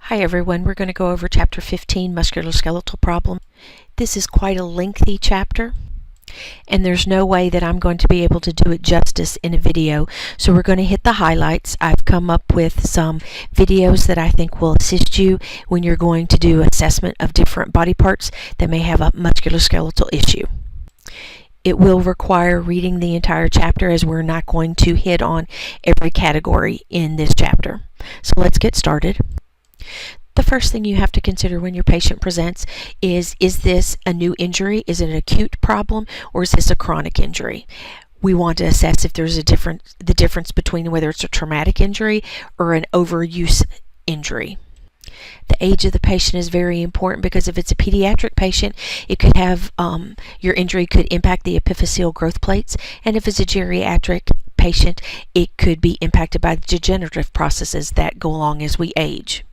Hi everyone, we're going to go over Chapter 15, Musculoskeletal Problem. This is quite a lengthy chapter, and there's no way that I'm going to be able to do it justice in a video, so we're going to hit the highlights. I've come up with some videos that I think will assist you when you're going to do assessment of different body parts that may have a musculoskeletal issue. It will require reading the entire chapter, as we're not going to hit on every category in this chapter. So let's get started. The first thing you have to consider when your patient presents is this a new injury? Is it an acute problem, or is this a chronic injury? We want to assess if there's the difference between whether it's a traumatic injury or an overuse injury. The age of the patient is very important, because if it's a pediatric patient, it could have your injury could impact the epiphyseal growth plates, and if it's a geriatric patient, it could be impacted by the degenerative processes that go along as we age.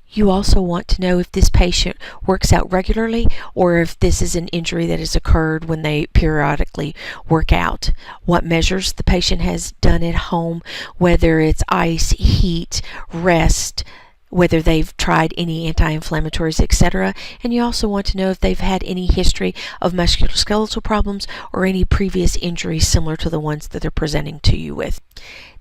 You also want to know if this patient works out regularly, or if this is an injury that has occurred when they periodically work out. What measures the patient has done at home, whether it's ice, heat, rest, whether they've tried any anti-inflammatories, etc. And you also want to know if they've had any history of musculoskeletal problems or any previous injuries similar to the ones that they're presenting to you with.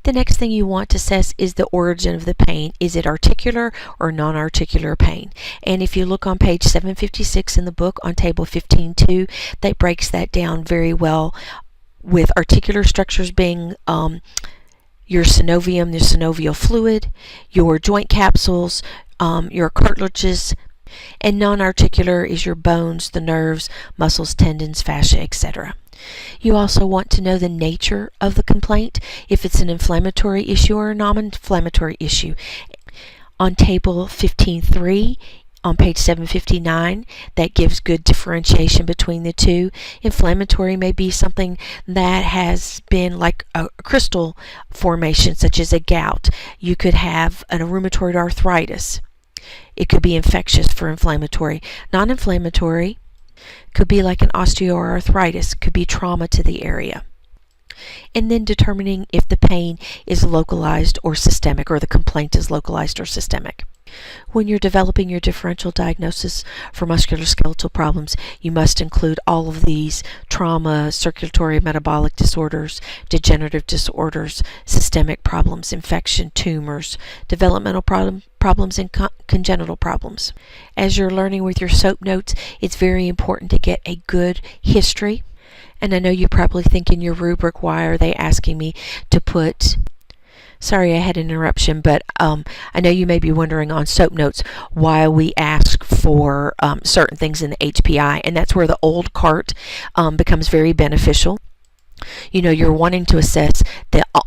The next thing you want to assess is the origin of the pain. Is it articular or non-articular pain? And if you look on page 756 in the book on table 15.2, that breaks that down very well, with articular structures being your synovium, the synovial fluid, your joint capsules, your cartilages, and non-articular is your bones, the nerves, muscles, tendons, fascia, etc. You also want to know the nature of the complaint, if it's an inflammatory issue or a non-inflammatory issue. On table 15.3, on page 759, that gives good differentiation between the two. Inflammatory may be something that has been like a crystal formation, such as a gout. You could have a rheumatoid arthritis. It could be infectious for inflammatory. Non-inflammatory could be like an osteoarthritis, could be trauma to the area. And then determining if the pain is localized or systemic, or the complaint is localized or systemic. When you're developing your differential diagnosis for musculoskeletal problems, you must include all of these: trauma, circulatory metabolic disorders, degenerative disorders, systemic problems, infection, tumors, developmental problems, and congenital problems. As you're learning with your SOAP notes, it's very important to get a good history. And I know you probably think in your rubric, why are they asking me to put... Sorry, I had an interruption, but I know you may be wondering on SOAP notes why we ask for certain things in the HPI, and that's where the old cart becomes very beneficial. You know, you're wanting to assess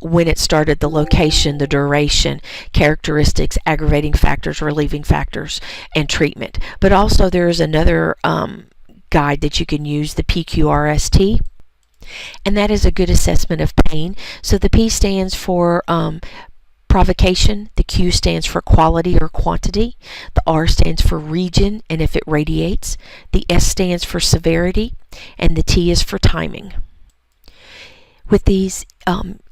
when it started, the location, the duration, characteristics, aggravating factors, relieving factors, and treatment. But also there is another guide that you can use, the PQRST. And that is a good assessment of pain. So the P stands for provocation, the Q stands for quality or quantity, the R stands for region and if it radiates, the S stands for severity, and the T is for timing. With these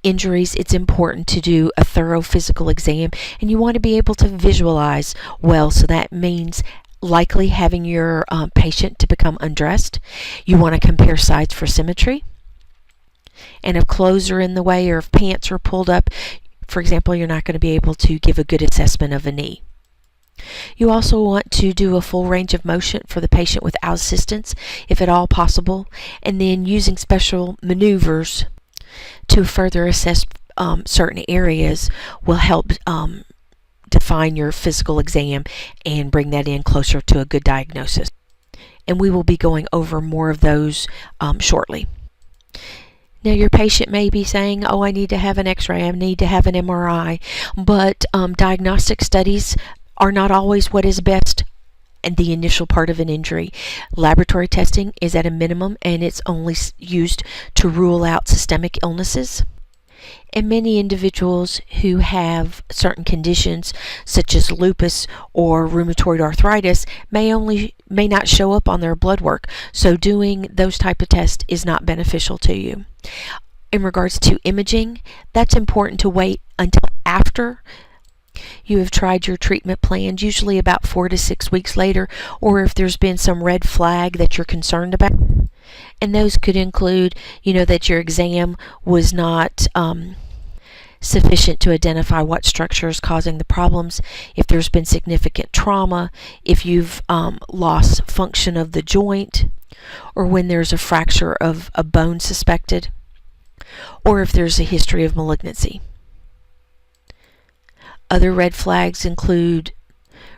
injuries, it's important to do a thorough physical exam, and you want to be able to visualize well, so that means likely having your patient to become undressed. You want to compare sides for symmetry. And if clothes are in the way, or if pants are pulled up, for example, you're not going to be able to give a good assessment of a knee. You also want to do a full range of motion for the patient without assistance, if at all possible, and then using special maneuvers to further assess certain areas will help define your physical exam and bring that in closer to a good diagnosis. And we will be going over more of those shortly. Now, your patient may be saying, oh, I need to have an x-ray, I need to have an MRI, but diagnostic studies are not always what is best in the initial part of an injury. Laboratory testing is at a minimum, and it's only used to rule out systemic illnesses. And many individuals who have certain conditions such as lupus or rheumatoid arthritis may not show up on their blood work, so doing those type of tests is not beneficial to you. In regards to imaging, that's important to wait until after You have tried your treatment plans, usually about 4 to 6 weeks later, or if there's been some red flag that you're concerned about. And those could include, that your exam was not sufficient to identify what structure is causing the problems, if there's been significant trauma, if you've lost function of the joint, or when there's a fracture of a bone suspected, or if there's a history of malignancy. Other red flags include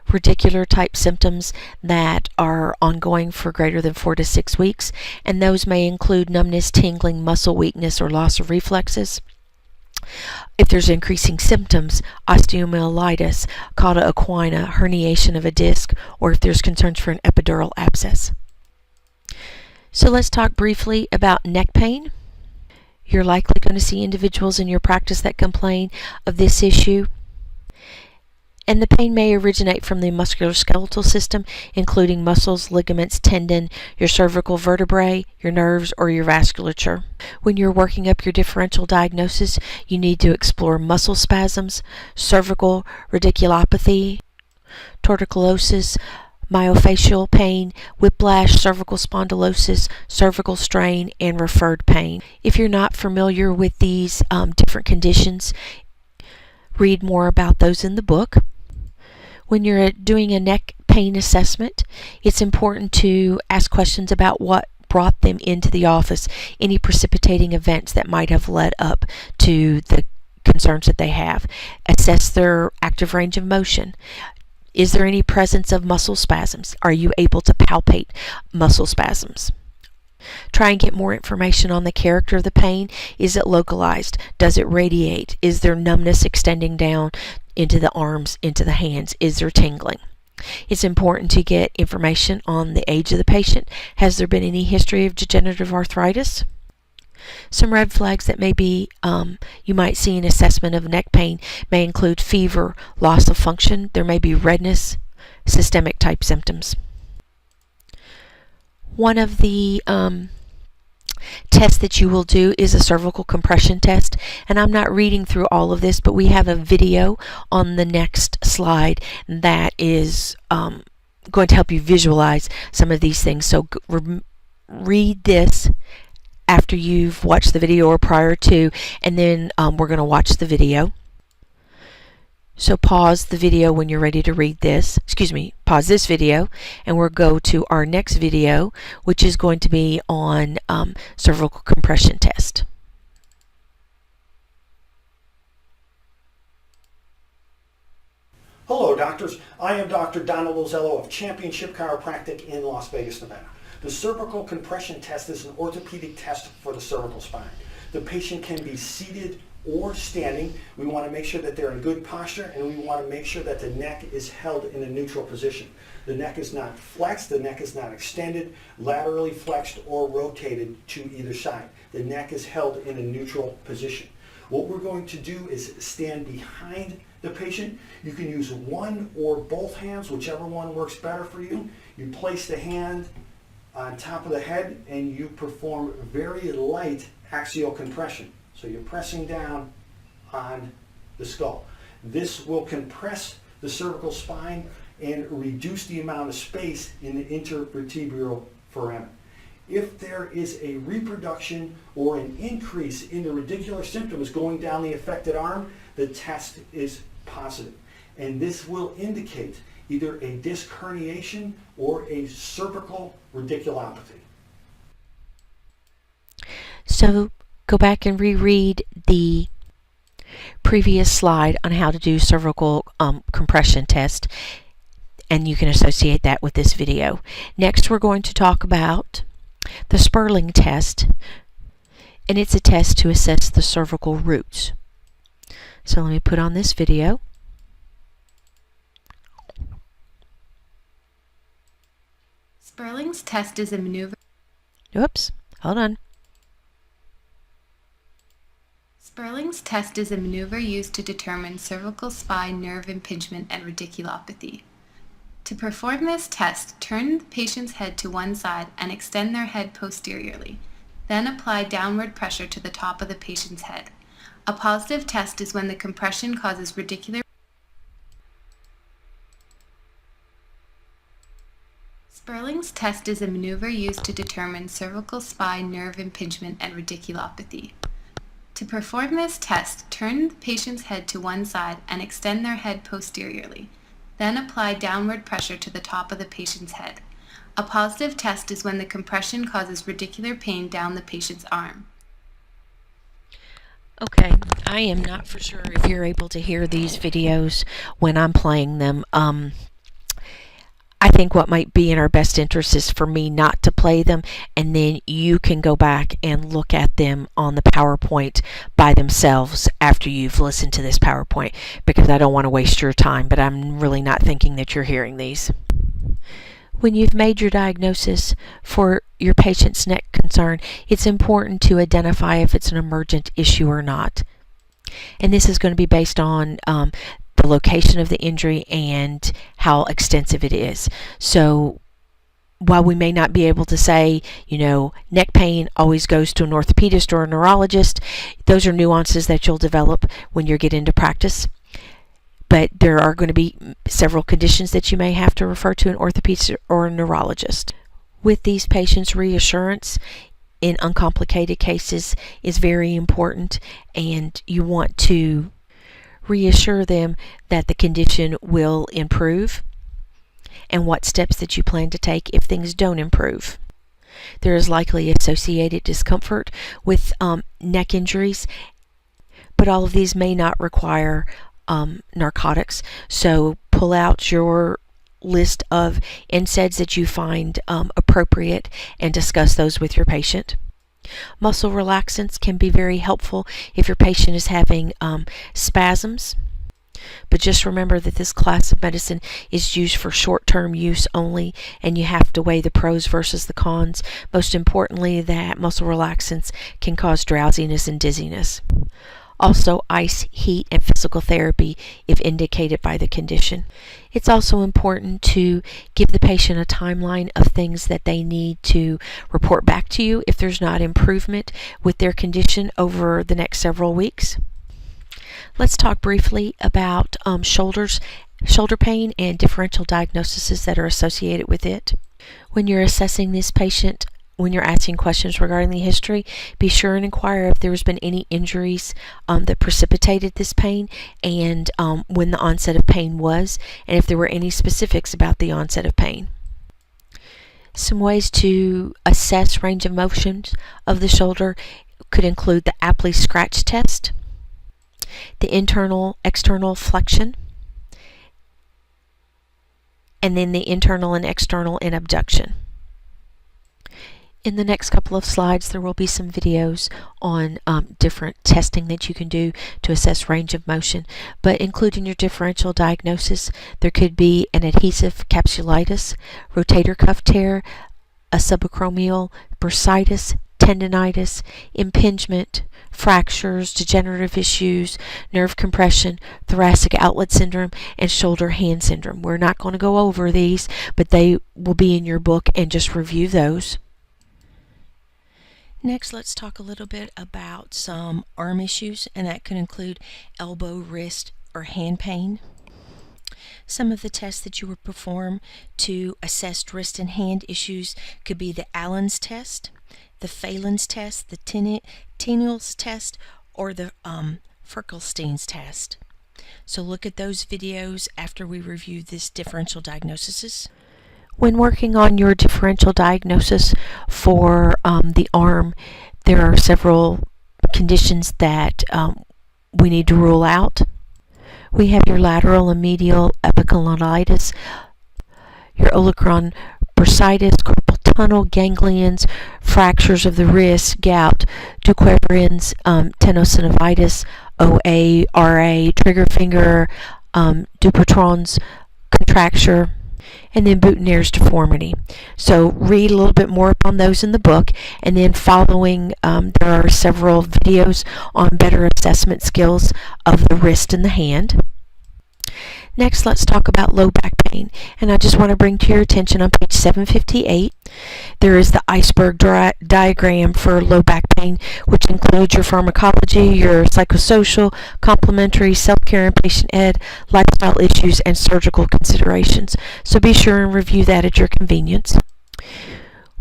radicular type symptoms that are ongoing for greater than 4 to 6 weeks, and those may include numbness, tingling, muscle weakness, or loss of reflexes. If there's increasing symptoms, osteomyelitis, cauda equina, herniation of a disc, or if there's concerns for an epidural abscess. So let's talk briefly about neck pain. You're likely going to see individuals in your practice that complain of this issue. And the pain may originate from the musculoskeletal system, including muscles, ligaments, tendon, your cervical vertebrae, your nerves, or your vasculature. When you're working up your differential diagnosis, you need to explore muscle spasms, cervical radiculopathy, torticollosis, myofascial pain, whiplash, cervical spondylosis, cervical strain, and referred pain. If you're not familiar with these different conditions, read more about those in the book. When you're doing a neck pain assessment, it's important to ask questions about what brought them into the office, any precipitating events that might have led up to the concerns that they have. Assess their active range of motion. Is there any presence of muscle spasms? Are you able to palpate muscle spasms? Try and get more information on the character of the pain. Is it localized? Does it radiate? Is there numbness extending down into the arms, into the hands? Is there tingling? It's important to get information on the age of the patient. Has there been any history of degenerative arthritis? Some red flags that you might see in assessment of neck pain may include fever, loss of function. There may be redness, systemic type symptoms. One of the tests that you will do is a cervical compression test, and I'm not reading through all of this, but we have a video on the next slide that is going to help you visualize some of these things. So read this after you've watched the video or prior to, and then we're going to watch the video. So pause the video when you're ready to read this. Pause this video, and we'll go to our next video, which is going to be on cervical compression test. Hello, doctors. I am Dr. Donald Lozello of Championship Chiropractic in Las Vegas, Nevada. The cervical compression test is an orthopedic test for the cervical spine. The patient can be seated or standing. We want to make sure that they're in good posture, and we want to make sure that the neck is held in a neutral position. The neck is not flexed, the neck is not extended, laterally flexed, or rotated to either side. The neck is held in a neutral position. What we're going to do is stand behind the patient. You can use one or both hands, whichever one works better for you. You place the hand on top of the head, and you perform very light axial compression. So you're pressing down on the skull. This will compress the cervical spine and reduce the amount of space in the intervertebral foramen. If there is a reproduction or an increase in the radicular symptoms going down the affected arm, the test is positive. And this will indicate either a disc herniation or a cervical radiculopathy. So go back and reread the previous slide on how to do cervical compression test, and you can associate that with this video. Next, we're going to talk about the Sperling test, and it's a test to assess the cervical roots. So let me put on this video. Sperling's test is a maneuver. Oops, hold on. Sperling's test is a maneuver used to determine cervical spine nerve impingement and radiculopathy. To perform this test, turn the patient's head to one side and extend their head posteriorly. Then apply downward pressure to the top of the patient's head. A positive test is when the compression causes radicular Sperling's test is a maneuver used to determine cervical spine nerve impingement and radiculopathy. To perform this test, turn the patient's head to one side and extend their head posteriorly. Then apply downward pressure to the top of the patient's head. A positive test is when the compression causes radicular pain down the patient's arm. Okay, I am not for sure if you're able to hear these videos when I'm playing them. I think what might be in our best interest is for me not to play them, and then you can go back and look at them on the PowerPoint by themselves after you've listened to this PowerPoint, because I don't want to waste your time, but I'm really not thinking that you're hearing these. When you've made your diagnosis for your patient's neck concern, it's important to identify if it's an emergent issue or not. And this is going to be based on the location of the injury and how extensive it is. So while we may not be able to say, neck pain always goes to an orthopedist or a neurologist, those are nuances that you'll develop when you get into practice. But there are going to be several conditions that you may have to refer to an orthopedist or a neurologist. With these patients, reassurance in uncomplicated cases is very important, and you want to reassure them that the condition will improve and what steps that you plan to take if things don't improve. There is likely associated discomfort with neck injuries, but all of these may not require narcotics. So pull out your list of NSAIDs that you find appropriate and discuss those with your patient. Muscle relaxants can be very helpful if your patient is having spasms. But just remember that this class of medicine is used for short-term use only, and you have to weigh the pros versus the cons. Most importantly, that muscle relaxants can cause drowsiness and dizziness. Also, ice, heat, and physical therapy if indicated by the condition. It's also important to give the patient a timeline of things that they need to report back to you if there's not improvement with their condition over the next several weeks. Let's talk briefly about shoulder pain and differential diagnoses that are associated with it. When you're assessing this patient, when you're asking questions regarding the history, be sure and inquire if there's been any injuries that precipitated this pain, and when the onset of pain was, and if there were any specifics about the onset of pain. Some ways to assess range of motion of the shoulder could include the Apley scratch test, the internal-external flexion, and then the internal and external in abduction. In the next couple of slides, there will be some videos on different testing that you can do to assess range of motion, but including your differential diagnosis, there could be an adhesive capsulitis, rotator cuff tear, a subacromial bursitis, tendinitis, impingement, fractures, degenerative issues, nerve compression, thoracic outlet syndrome, and shoulder hand syndrome. We're not going to go over these, but they will be in your book, and just review those. Next, let's talk a little bit about some arm issues, and that could include elbow, wrist, or hand pain. Some of the tests that you would perform to assess wrist and hand issues could be the Allen's test, the Phelan's test, the Tinel's test, or the Ferkelstein's test. So look at those videos after we review this differential diagnosis. When working on your differential diagnosis for the arm, there are several conditions that we need to rule out. We have your lateral and medial epicondylitis, your olecranon bursitis, carpal tunnel, ganglions, fractures of the wrist, gout, Duquesne's, tenosynovitis, OA, RA, trigger finger, Dupuytren's contracture, and then Boutonniere's deformity. So read a little bit more on those in the book, and then following there are several videos on better assessment skills of the wrist and the hand. Next, let's talk about low back pain. And I just want to bring to your attention on page 758, there is the iceberg diagram for low back pain, which includes your pharmacology, your psychosocial, complementary, self-care and patient ed, lifestyle issues, and surgical considerations. So be sure and review that at your convenience.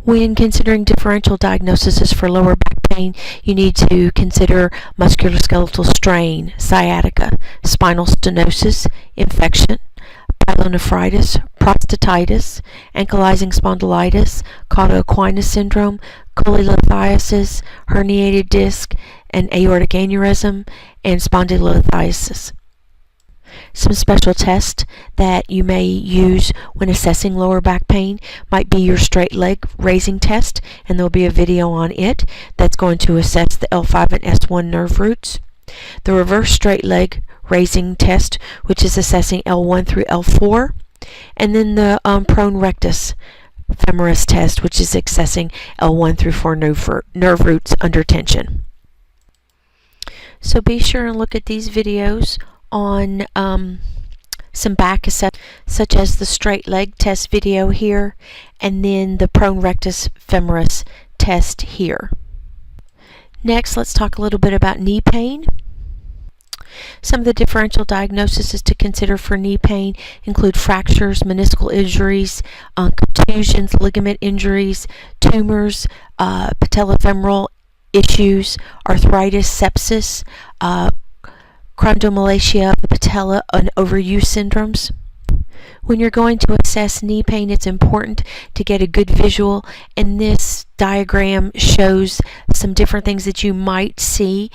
When considering differential diagnoses for lower back pain, you need to consider musculoskeletal strain, sciatica, spinal stenosis, infection, pyelonephritis, prostatitis, ankylosing spondylitis, cauda-equina syndrome, cholelithiasis, herniated disc, and aortic aneurysm, and spondylolithiasis. Some special tests that you may use when assessing lower back pain might be your straight leg raising test, and there'll be a video on it that's going to assess the L5 and S1 nerve roots. The reverse straight leg raising test, which is assessing L1 through L4, and then the prone rectus femoris test, which is assessing L1 through 4 nerve roots under tension. So be sure and look at these videos on some back assessments, such as the straight leg test video here, and then the prone rectus femoris test here. Next, let's talk a little bit about knee pain. Some of the differential diagnoses to consider for knee pain include fractures, meniscal injuries, contusions, ligament injuries, tumors, patellofemoral issues, arthritis, sepsis, chondromalacia of the patella, and overuse syndromes. When you're going to assess knee pain, it's important to get a good visual, and this diagram shows some different things that you might see.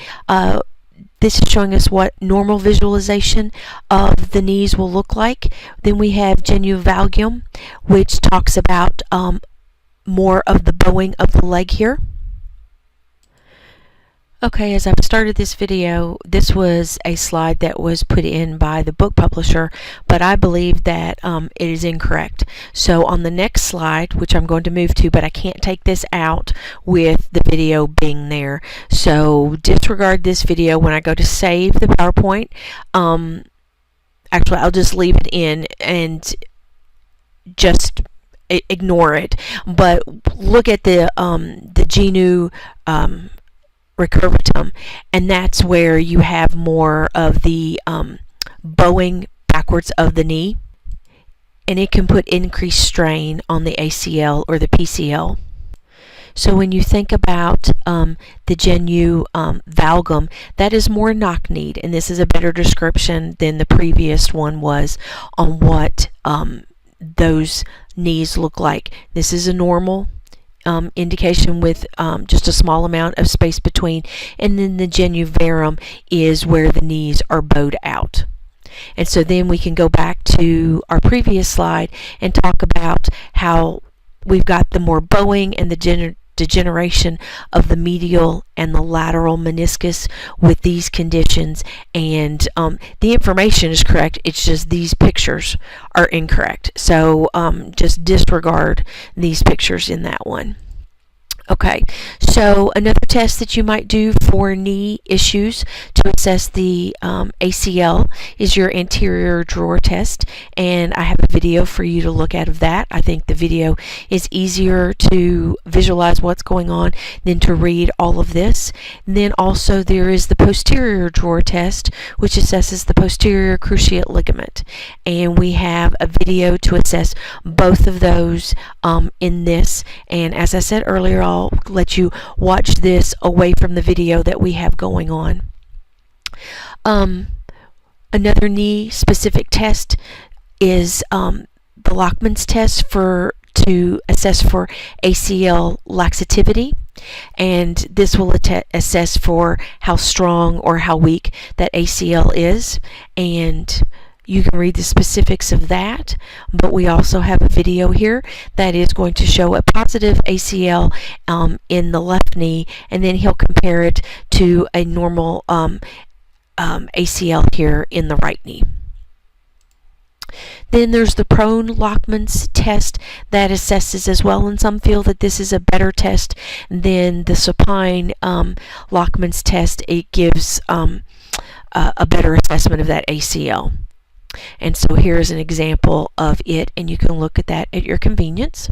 This is showing us what normal visualization of the knees will look like. Then we have genuvalgium, which talks about more of the bowing of the leg here. Okay, as I've started this video, this was a slide that was put in by the book publisher, but I believe that it is incorrect. So on the next slide, which I'm going to move to, but I can't take this out with the video being there. So disregard this video. When I go to save the PowerPoint, actually I'll just leave it in and just ignore it. But look at the genu recurvatum, and that's where you have more of the bowing backwards of the knee, and it can put increased strain on the ACL or the PCL. So when you think about the genu valgum, that is more knock-kneed, and this is a better description than the previous one was on what those knees look like. This is a normal indication with just a small amount of space between, and then the genuvarum is where the knees are bowed out. And so then we can go back to our previous slide and talk about how we've got the more bowing and the degeneration of the medial and the lateral meniscus with these conditions, and the information is correct, it's just these pictures are incorrect. So just disregard these pictures in that one. Okay, so another test that you might do for knee issues to assess the ACL is your anterior drawer test, and I have a video for you to look at of that. I think the video is easier to visualize what's going on than to read all of this. And then also there is the posterior drawer test, which assesses the posterior cruciate ligament, and we have a video to assess both of those in this. And as I said earlier, I'll let you watch this away from the video that we have going on. Another knee specific test is the Lachman's test to assess for ACL laxativity, and this will assess for how strong or how weak that ACL is, and you can read the specifics of that, but we also have a video here that is going to show a positive ACL in the left knee, and then he'll compare it to a normal ACL here in the right knee. Then there's the prone Lachman's test that assesses as well, and some feel that this is a better test than the supine Lachman's test. It gives a better assessment of that ACL. And so here's an example of it, and you can look at that at your convenience.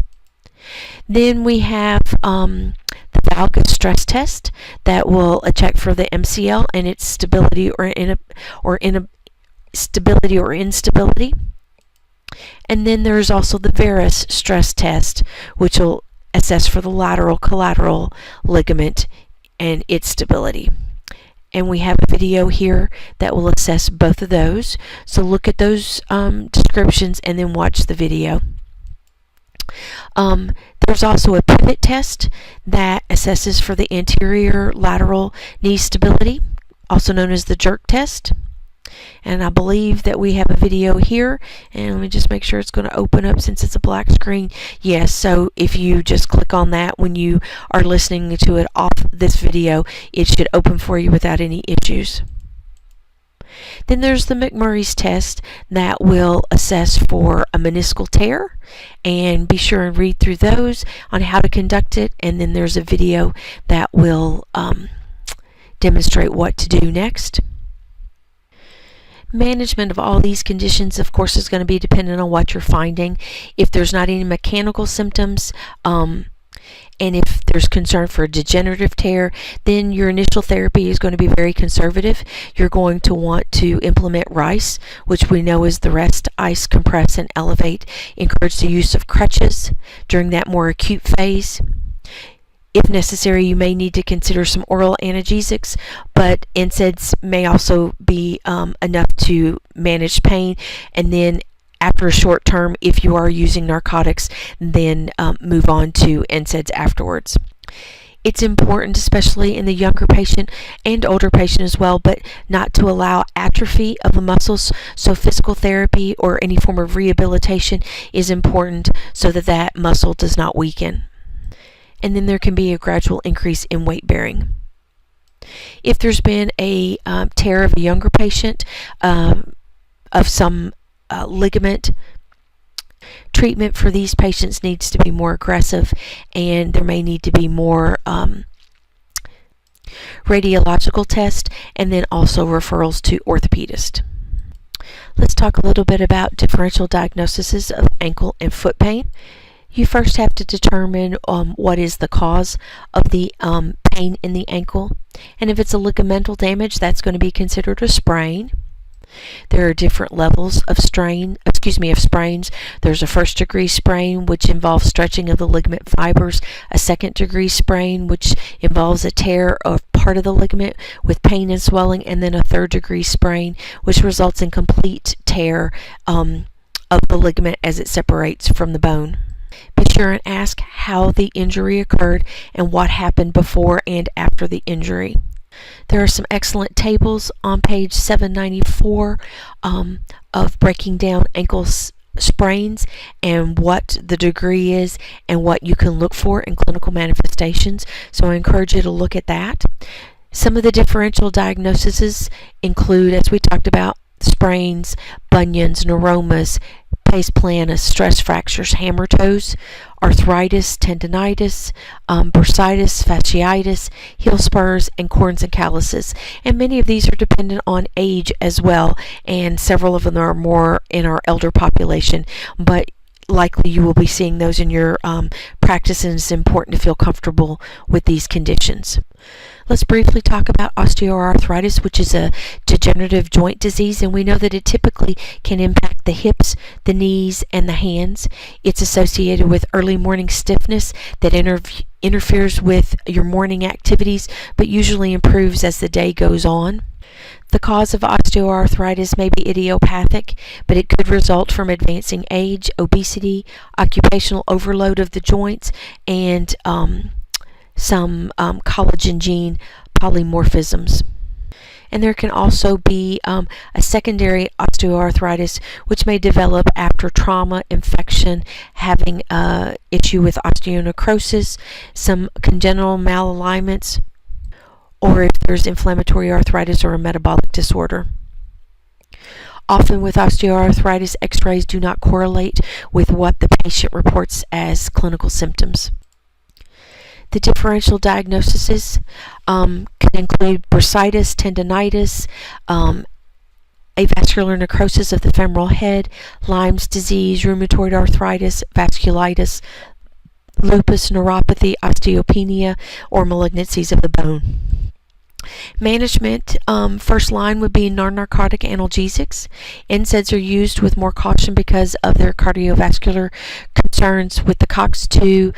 Then we have the valgus stress test that will check for the MCL and its stability or stability or instability. And then there's also the varus stress test, which will assess for the lateral collateral ligament and its stability. And we have a video here that will assess both of those. So look at those descriptions and then watch the video. There's also a pivot test that assesses for the anterior lateral knee stability, also known as the jerk test. And I believe that we have a video here, and let me just make sure it's going to open up since it's a black screen. Yes, so if you just click on that when you are listening to it off this video, it should open for you without any issues. Then there's the McMurray's test that will assess for a meniscal tear, and be sure and read through those on how to conduct it. And then there's a video that will demonstrate what to do next. Management of all these conditions, of course, is going to be dependent on what you're finding. If there's not any mechanical symptoms, and if there's concern for a degenerative tear, then your initial therapy is going to be very conservative. You're going to want to implement RICE, which we know is the rest, ice, compress, and elevate. Encourage the use of crutches during that more acute phase. If necessary, you may need to consider some oral analgesics, but NSAIDs may also be enough to manage pain. And then after a short term, if you are using narcotics, then move on to NSAIDs afterwards. It's important, especially in the younger patient and older patient as well, but not to allow atrophy of the muscles. So physical therapy or any form of rehabilitation is important so that that muscle does not weaken. And then there can be a gradual increase in weight bearing. If there's been a tear of a younger patient of some ligament, treatment for these patients needs to be more aggressive, and there may need to be more radiological tests, and then also referrals to orthopedist. Let's talk a little bit about differential diagnoses of ankle and foot pain. You first have to determine what is the cause of the pain in the ankle, and if it's a ligamental damage, that's going to be considered a sprain. There are different levels of sprains. There's a first degree sprain, which involves stretching of the ligament fibers, a second degree sprain, which involves a tear of part of the ligament with pain and swelling, and then a third degree sprain, which results in complete tear of the ligament as it separates from the bone. Be sure and ask how the injury occurred and what happened before and after the injury. There are some excellent tables on page 794 of breaking down ankle sprains and what the degree is and what you can look for in clinical manifestations. So I encourage you to look at that. Some of the differential diagnoses include, as we talked about, sprains, bunions, neuromas, pes planus, stress fractures, hammer toes, arthritis, tendinitis, bursitis, fasciitis, heel spurs, and corns and calluses. And many of these are dependent on age as well, and several of them are more in our elder population, but likely you will be seeing those in your practice, and it's important to feel comfortable with these conditions. Let's briefly talk about osteoarthritis, which is a degenerative joint disease, and we know that it typically can impact the hips, the knees, and the hands. It's associated with early morning stiffness that interferes with your morning activities, but usually improves as the day goes on. The cause of osteoarthritis may be idiopathic, but it could result from advancing age, obesity, occupational overload of the joints, and some collagen gene polymorphisms. And there can also be a secondary osteoarthritis, which may develop after trauma, infection, having an issue with osteonecrosis, some congenital malalignments, or if there's inflammatory arthritis or a metabolic disorder. Often with osteoarthritis, x-rays do not correlate with what the patient reports as clinical symptoms. The differential diagnoses can include bursitis, tendinitis, avascular necrosis of the femoral head, Lyme's disease, rheumatoid arthritis, vasculitis, lupus, neuropathy, osteopenia, or malignancies of the bone. Management, first line would be non-narcotic analgesics. NSAIDs are used with more caution because of their cardiovascular concerns. With the COX-2,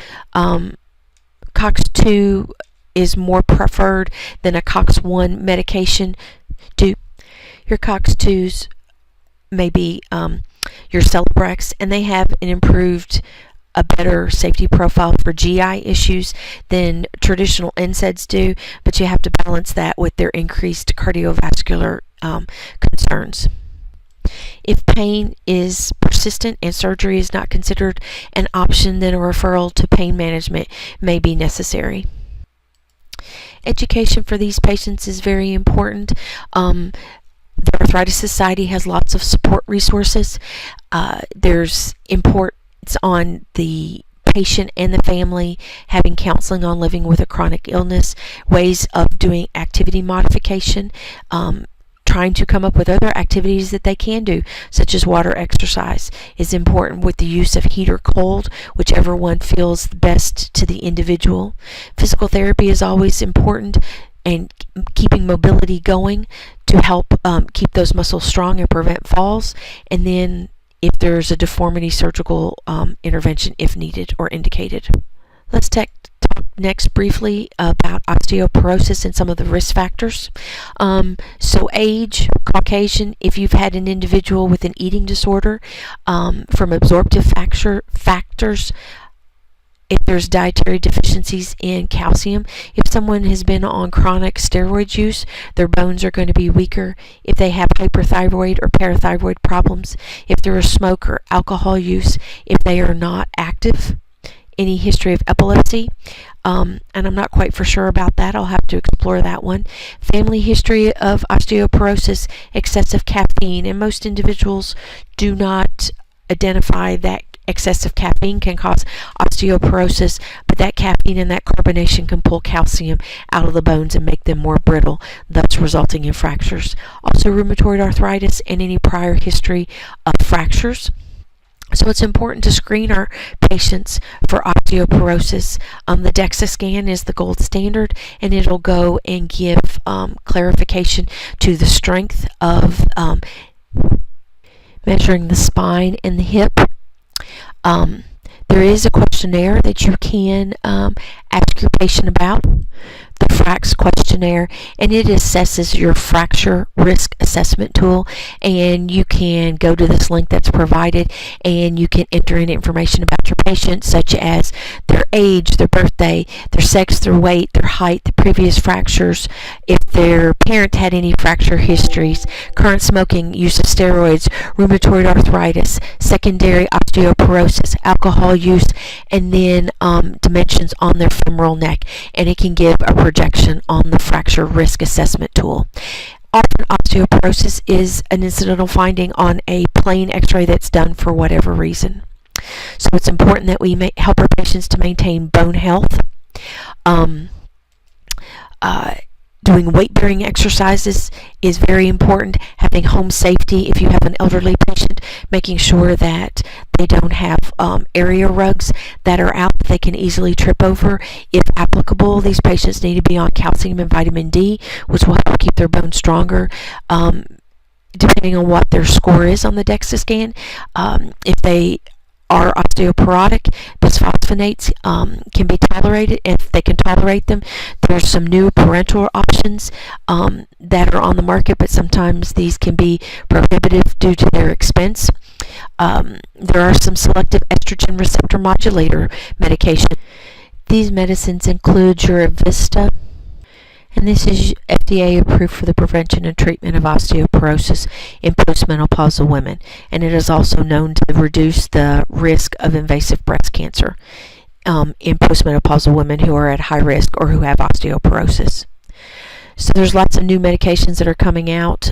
COX-2 is more preferred than a COX-1 medication. Your COX-2s may be your Celebrex, and they have a better safety profile for GI issues than traditional NSAIDs do, but you have to balance that with their increased cardiovascular concerns. If pain is persistent and surgery is not considered an option, then a referral to pain management may be necessary. Education for these patients is very important. The Arthritis Society has lots of support resources. There's importance on the patient and the family having counseling on living with a chronic illness, ways of doing activity modification, trying to come up with other activities that they can do, such as water exercise, is important with the use of heat or cold, whichever one feels best to the individual. Physical therapy is always important, and keeping mobility going to help keep those muscles strong and prevent falls, and then if there's a deformity, surgical intervention if needed or indicated. Let's talk next briefly about osteoporosis and some of the risk factors. So age, Caucasian, if you've had an individual with an eating disorder, from absorptive factors, if there's dietary deficiencies in calcium, if someone has been on chronic steroid use, their bones are going to be weaker. If they have hyperthyroid or parathyroid problems, if they're a smoker, alcohol use, if they are not active, any history of epilepsy, and I'm not quite for sure about that. I'll have to explore that one. Family history of osteoporosis, excessive caffeine, and most individuals do not identify that excessive caffeine can cause osteoporosis, but that caffeine and that carbonation can pull calcium out of the bones and make them more brittle, thus resulting in fractures. Also, rheumatoid arthritis and any prior history of fractures. So it's important to screen our patients for osteoporosis. The DEXA scan is the gold standard, and it'll go and give clarification to the strength of measuring the spine and the hip. There is a questionnaire that you can ask your patient about, the FRAX questionnaire, and it assesses your fracture risk assessment tool, and you can go to this link that's provided and you can enter in information about your patient, such as their age, their birthday, their sex, their weight, their height, the previous fractures, if their parent had any fracture histories, current smoking, use of steroids, rheumatoid arthritis, secondary osteoporosis, alcohol use, and then dimensions on their femoral neck, and it can give a projection on the fracture risk assessment tool. Often osteoporosis is an incidental finding on a plain x-ray that's done for whatever reason. So it's important that we help our patients to maintain bone health. Doing weight-bearing exercises is very important. Having home safety, if you have an elderly patient, making sure that they don't have area rugs that are out that they can easily trip over. If applicable, these patients need to be on calcium and vitamin D, which will help keep their bones stronger. Depending on what their score is on the DEXA scan, if they are osteoporotic, bisphosphonates can be tolerated. If they can tolerate them, there's some new parenteral options that are on the market, but sometimes these can be prohibitive due to their expense. There are some selective estrogen receptor modulator medication. These medicines include Juravista, and this is FDA approved for the prevention and treatment of osteoporosis in postmenopausal women, and it is also known to reduce the risk of invasive breast cancer in postmenopausal women who are at high risk or who have osteoporosis. So there's lots of new medications that are coming out,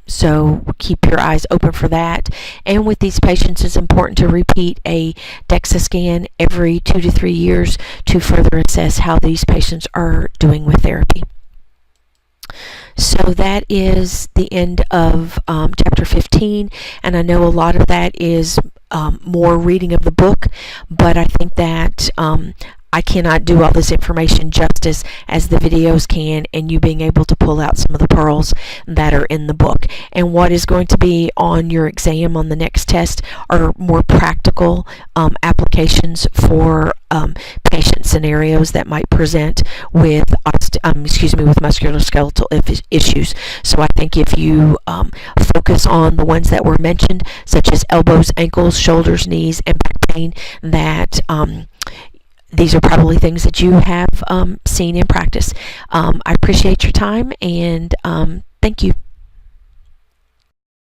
so keep your eyes open for that. And with these patients, it's important to repeat a DEXA scan every 2 to 3 years to further assess how these patients are doing with therapy. So that is the end of chapter 15, and I know a lot of that is more reading of the book, but I think that I cannot do all this information justice as the videos can, and you being able to pull out some of the pearls that are in the book. And what is going to be on your exam on the next test are more practical applications for patient scenarios that might present with with musculoskeletal issues. So I think if you focus on the ones that were mentioned, such as elbows, ankles, shoulders, knees, and back pain, that these are probably things that you have seen in practice. I appreciate your time, and thank you.